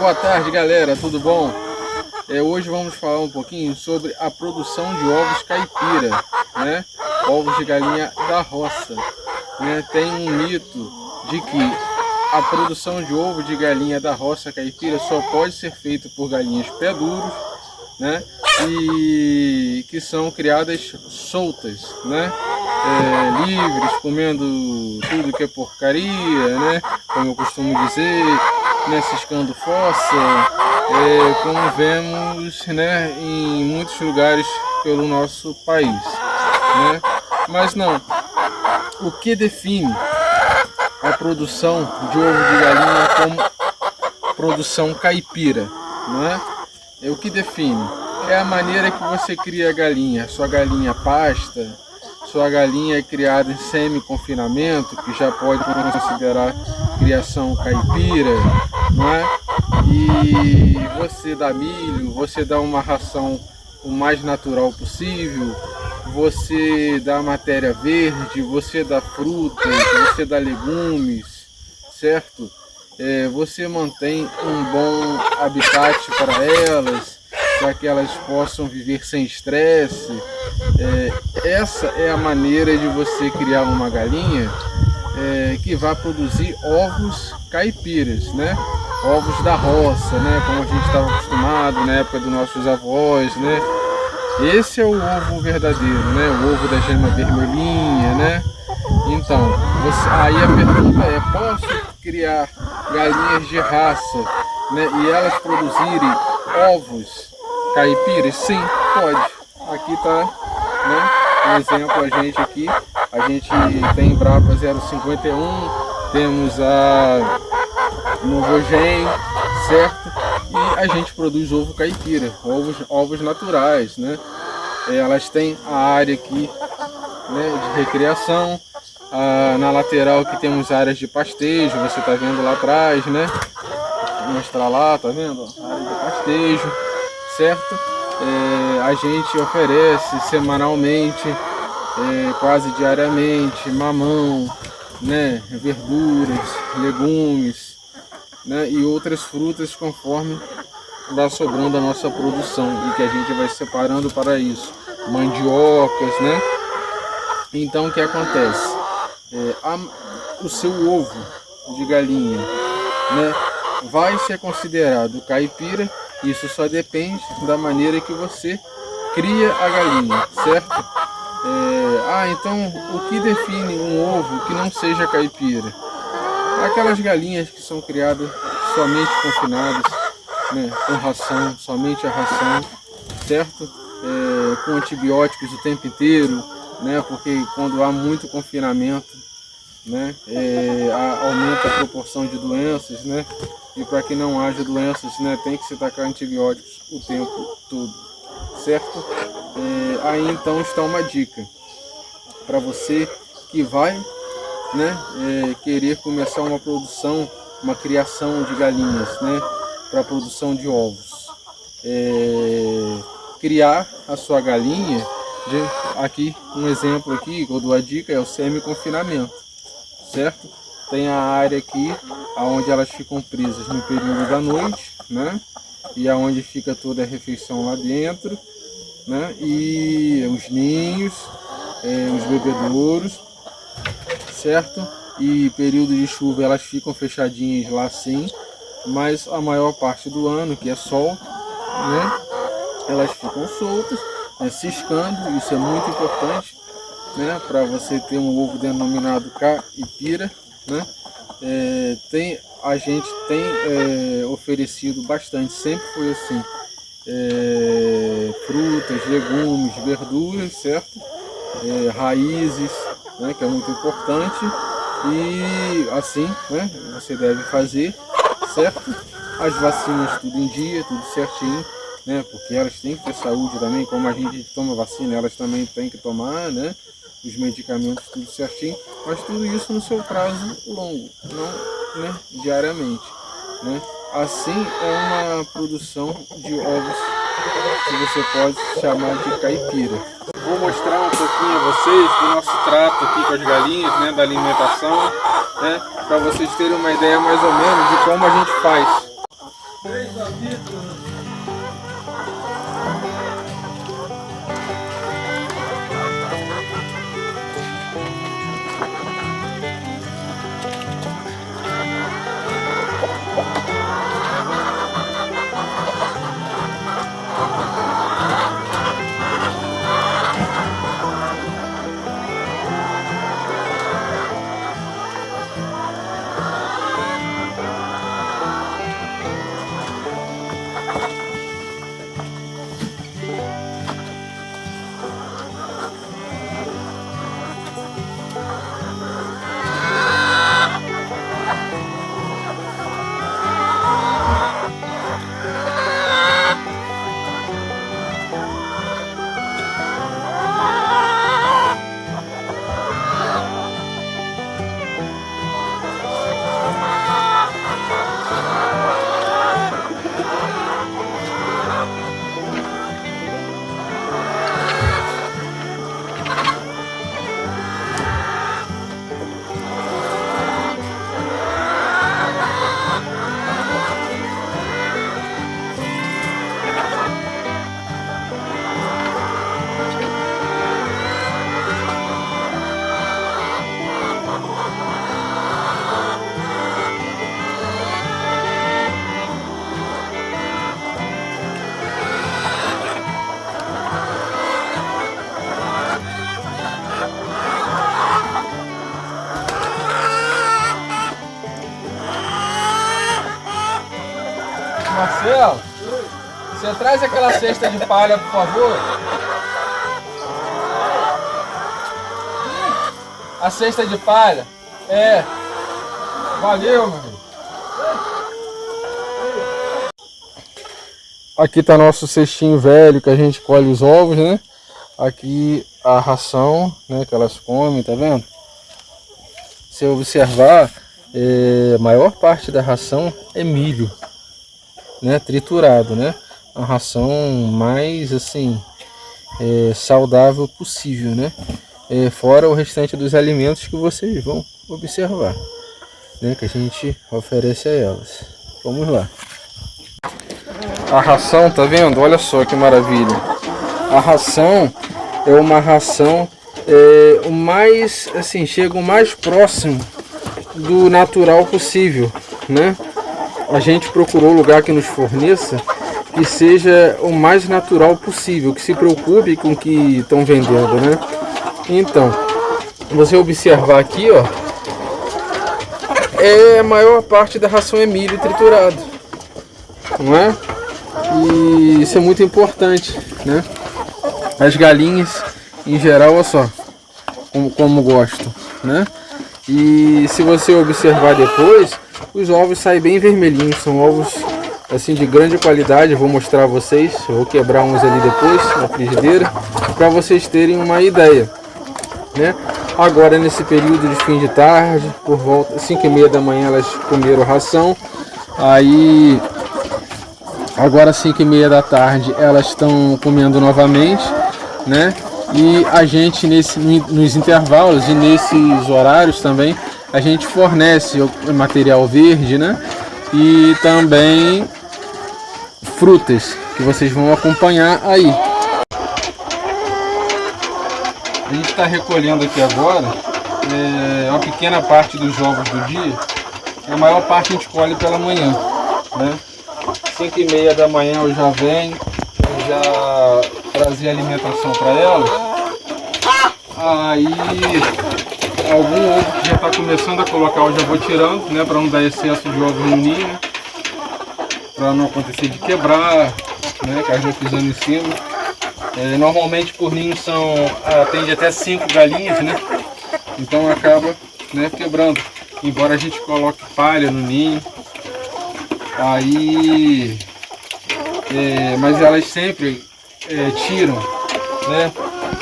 Boa tarde, galera, tudo bom? Hoje vamos falar um pouquinho sobre a produção de ovos caipira, né? Ovos de galinha da roça, né? Tem um mito de que a produção de ovo de galinha da roça caipira só pode ser feita por galinhas pé duros, né? E que são criadas soltas, né? Livres, comendo tudo que é porcaria, né? Como eu costumo dizer, né? Ciscando fossa, como vemos, né? Em muitos lugares pelo nosso país, né? Mas não, o que define a produção de ovo de galinha como produção caipira, né? O que define é a maneira que você cria a galinha. Sua galinha pasta, sua galinha é criada em semi-confinamento, que já pode considerar criação caipira, não é? E você dá milho, você dá uma ração o mais natural possível, você dá matéria verde, você dá frutas, você dá legumes, certo? Você mantém um bom habitat para elas, para que elas possam viver sem estresse. Essa é a maneira de você criar uma galinha que vai produzir ovos caipiras, né? Ovos da roça, né? Como a gente estava acostumado na época dos nossos avós, né? Esse é o ovo verdadeiro, né? O ovo da gema vermelhinha, né? Então, aí a pergunta é: posso criar galinhas de raça, né? E elas produzirem ovos caipiras? Sim, pode. Aqui tá, né? Um exemplo, a gente tem Brapa 051, temos a Novogen, certo? E a gente produz ovo caipira, ovos naturais, né? Elas têm a área aqui, né, de recreação, na lateral que temos áreas de pastejo, você está vendo lá atrás, né? Vou mostrar lá, tá vendo? A área de pastejo, certo? A gente oferece semanalmente, quase diariamente, mamão, né, verduras, legumes, né, e outras frutas conforme vai sobrando a nossa produção e que a gente vai separando para isso, mandiocas, né? Então o que acontece? O seu ovo de galinha, né, vai ser considerado caipira. Isso só depende da maneira que você cria a galinha, certo? Então o que define um ovo que não seja caipira? Aquelas galinhas que são criadas somente confinadas, né, com ração, somente a ração, certo? Com antibióticos o tempo inteiro, né? Porque quando há muito confinamento, né, aumenta a proporção de doenças, né? E para que não haja doenças, né, tem que se tacar antibióticos o tempo todo, certo? Aí então está uma dica para você que vai, né, querer começar uma produção, uma criação de galinhas, né, para produção de ovos. Criar a sua galinha, aqui um exemplo aqui que eu dou a dica é o semi-confinamento, certo? Tem a área aqui onde elas ficam presas no período da noite, né? E aonde fica toda a refeição lá dentro, né? E os ninhos, os bebedouros, certo? E período de chuva elas ficam fechadinhas lá sim, mas a maior parte do ano, que é sol, né? Elas ficam soltas, né? Ciscando, isso é muito importante, né? Para você ter um ovo denominado caipira, né? A gente tem oferecido bastante, sempre foi assim, frutas, legumes, verduras, certo? Raízes, né? Que é muito importante, e assim, né, você deve fazer, certo? As vacinas tudo em dia, tudo certinho, né? Porque elas têm que ter saúde também, como a gente toma vacina, elas também têm que tomar, né? Os medicamentos tudo certinho, mas tudo isso no seu prazo longo, não, né, diariamente, né? Assim é uma produção de ovos que você pode chamar de caipira. Vou mostrar um pouquinho a vocês do nosso trato aqui com as galinhas, né, da alimentação, né, para vocês terem uma ideia mais ou menos de como a gente faz. Marcelo, você traz aquela cesta de palha, por favor? A cesta de palha? É. Valeu, meu amigo. Aqui tá nosso cestinho velho que a gente colhe os ovos, né? Aqui a ração, né, que elas comem, tá vendo? Se observar, a maior parte da ração é milho, né, triturado, né? A ração mais assim saudável possível, né? Fora o restante dos alimentos que vocês vão observar, né, que a gente oferece a elas. Vamos lá. A ração, tá vendo? Olha só que maravilha. A ração é uma ração o mais assim, chega o mais próximo do natural possível, né? A gente procurou um lugar que nos forneça que seja o mais natural possível, que se preocupe com o que estão vendendo, né? Então, você observar aqui, ó, a maior parte da ração é milho triturado, não é? E isso é muito importante, né? As galinhas, em geral, olha só, como gostam, né? E se você observar depois, os ovos saem bem vermelhinhos, são ovos assim de grande qualidade. Eu vou mostrar a vocês, eu vou quebrar uns ali depois na frigideira, para vocês terem uma ideia, né? Agora nesse período de fim de tarde, por volta 5h30 da manhã elas comeram ração, aí agora 5h30 da tarde elas estão comendo novamente, né? E a gente nos intervalos e nesses horários também a gente fornece o material verde, né? E também frutas que vocês vão acompanhar aí. A gente está recolhendo aqui agora uma pequena parte dos ovos do dia. A maior parte a gente colhe pela manhã, né? 5h30 da manhã eu já venho, já trazer alimentação para elas. Aí algum ovo que já está começando a colocar eu já vou tirando, né, para não dar excesso de ovo no ninho, né, para não acontecer de quebrar, né, cachorro pisando em cima. Normalmente por ninho atende até 5 galinhas, né, então acaba, né, quebrando, embora a gente coloque palha no ninho. Aí mas elas sempre tiram, né?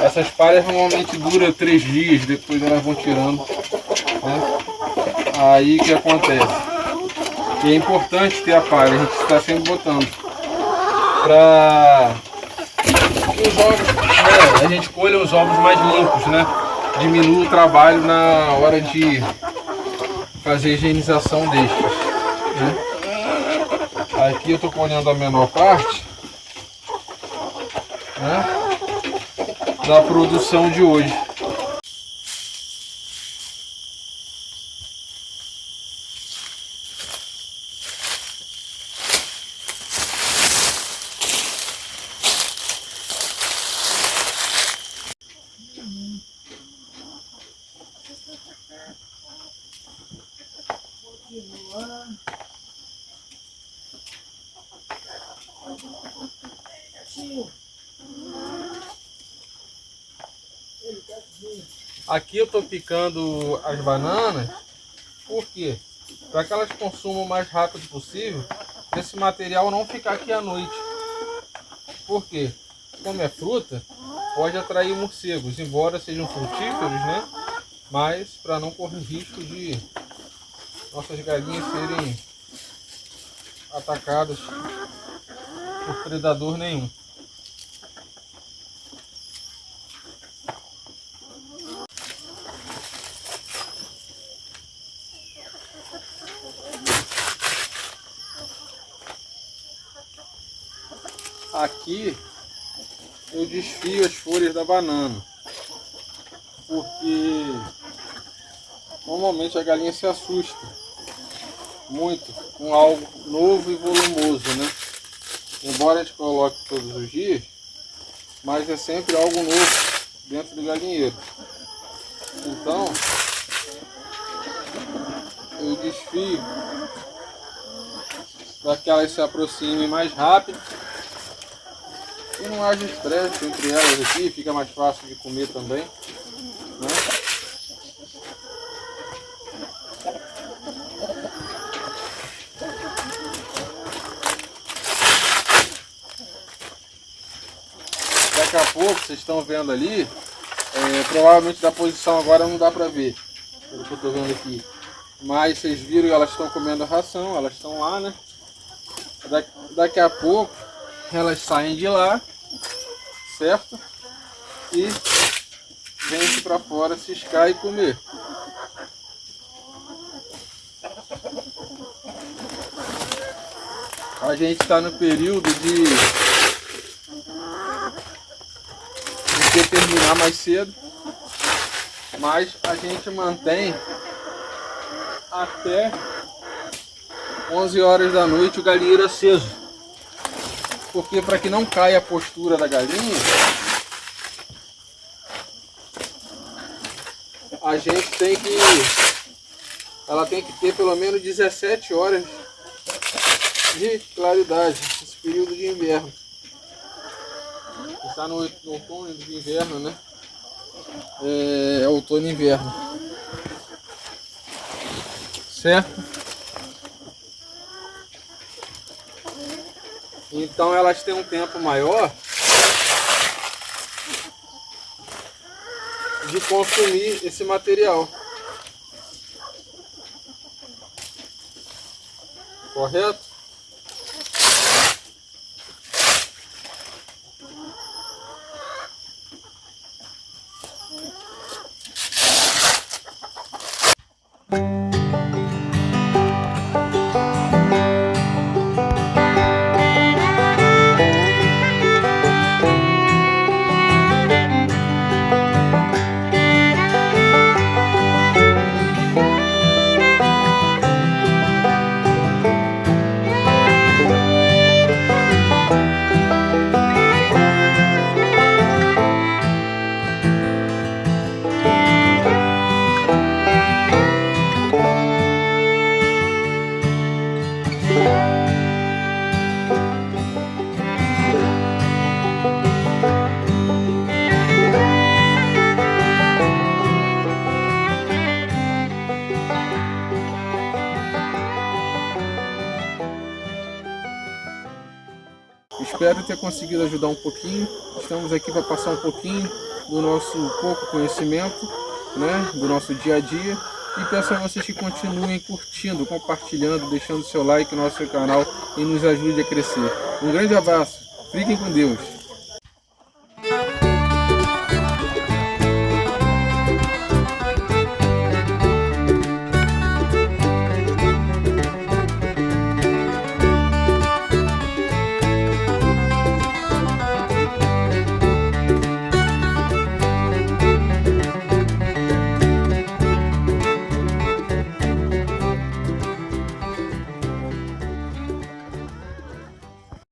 Essas palhas normalmente duram 3 dias, depois elas vão tirando, né? Aí o que acontece? E é importante ter a palha, a gente está sempre botando para os ovos, né? A gente colhe os ovos mais limpos, né? Diminui o trabalho na hora de fazer a higienização destes, né? Aqui eu estou colhendo a menor parte, né, da produção de hoje. Aqui eu estou picando as bananas, por quê? Para que elas consumam o mais rápido possível, esse material não ficar aqui à noite. Por quê? Como é fruta, pode atrair morcegos, embora sejam frutíferos, né? Mas para não correr risco de nossas galinhas serem atacadas por predador nenhum. Aqui eu desfio as folhas da banana, porque normalmente a galinha se assusta muito com algo novo e volumoso, né? Embora a gente coloque todos os dias, mas é sempre algo novo dentro do galinheiro. Então eu desfio para que elas se aproximem mais rápido e não haja estresse entre elas aqui, fica mais fácil de comer também, né? Daqui a pouco, vocês estão vendo ali, provavelmente da posição agora não dá para ver, pelo que eu estou vendo aqui. Mas vocês viram que elas estão comendo a ração, elas estão lá, né? Daqui a pouco elas saem de lá, certo? E vêm para fora ciscar e comer. A gente está no período de terminar mais cedo, mas a gente mantém até 11 horas da noite o galinheiro aceso, porque para que não caia a postura da galinha, a gente ela tem que ter pelo menos 17 horas de claridade nesse período de inverno. Está no outono e no inverno, né? É outono e inverno. Certo? Então elas têm um tempo maior de consumir esse material. Correto? Espero ter conseguido ajudar um pouquinho. Estamos aqui para passar um pouquinho do nosso pouco conhecimento, né, do nosso dia a dia. E peço a vocês que continuem curtindo, compartilhando, deixando seu like no nosso canal e nos ajude a crescer. Um grande abraço. Fiquem com Deus.